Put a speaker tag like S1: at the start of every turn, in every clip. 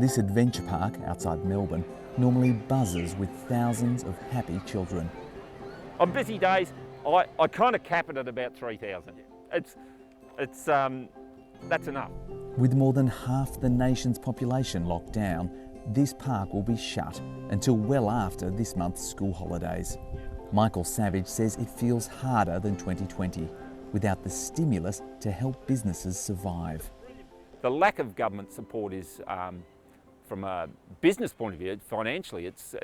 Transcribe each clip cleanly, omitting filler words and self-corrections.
S1: This adventure park outside Melbourne normally buzzes with thousands of happy children.
S2: On busy days, I kind of cap it at about 3,000. That's enough.
S1: With more than half the nation's population locked down, this park will be shut until well after this month's school holidays. Michael Savage says it feels harder than 2020, without the stimulus to help businesses survive.
S2: The lack of government support is, from a business point of view, financially, it's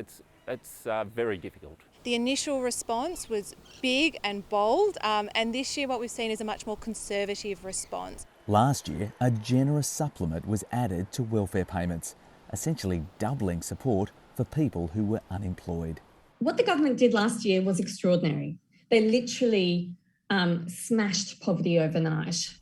S2: very difficult.
S3: The initial response was big and bold, and this year what we've seen is a much more conservative response.
S1: Last year, a generous supplement was added to welfare payments, essentially doubling support for people who were unemployed.
S4: What the government did last year was extraordinary. They literally smashed poverty overnight.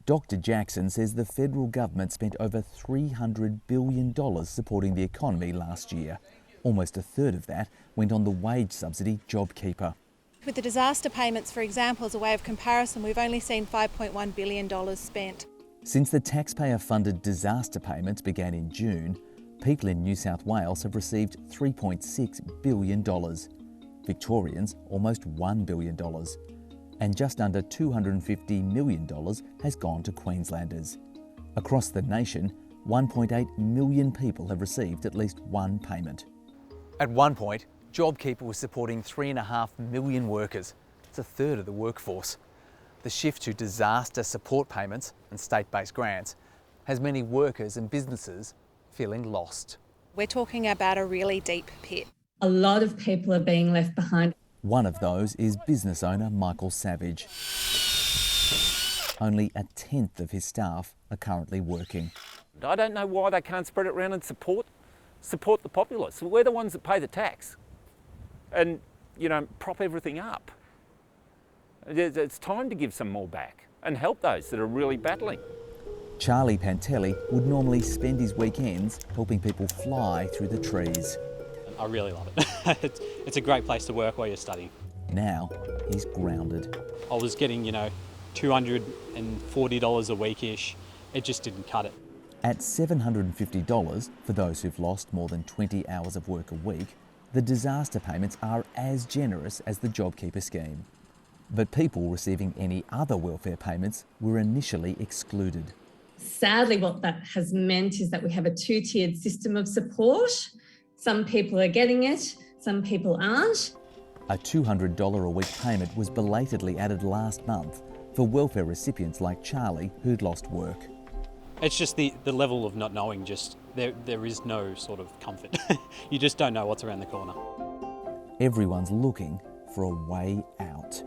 S1: Dr Jackson says the federal government spent over $300 billion supporting the economy last year. Almost a third of that went on the wage subsidy JobKeeper.
S3: With the disaster payments, for example, as a way of comparison, we've only seen $5.1 billion spent.
S1: Since the taxpayer-funded disaster payments began in June, people in New South Wales have received $3.6 billion. Victorians, almost $1 billion. And just under $250 million has gone to Queenslanders. Across the nation, 1.8 million people have received at least one payment.
S5: At one point, JobKeeper was supporting 3.5 million workers. It's a third of the workforce. The shift to disaster support payments and state-based grants has many workers and businesses feeling lost.
S3: We're talking about a really deep pit.
S4: A lot of people are being left behind.
S1: One of those is business owner Michael Savage. Only a tenth of his staff are currently working.
S2: I don't know why they can't spread it around and support the populace. We're the ones that pay the tax and, prop everything up. It's time to give some more back and help those that are really battling.
S1: Charlie Pantelli would normally spend his weekends helping people fly through the trees.
S6: I really love it. It's a great place to work while you're studying.
S1: Now he's grounded.
S6: I was getting, $240 a week-ish. It just didn't cut it.
S1: At $750 for those who've lost more than 20 hours of work a week, the disaster payments are as generous as the JobKeeper scheme. But people receiving any other welfare payments were initially excluded.
S4: Sadly, what that has meant is that we have a two-tiered system of support. Some people are getting it, some people aren't.
S1: A $200 a week payment was belatedly added last month for welfare recipients like Charlie who'd lost work.
S6: It's just the level of not knowing, just there is no sort of comfort. You just don't know what's around the corner.
S1: Everyone's looking for a way out.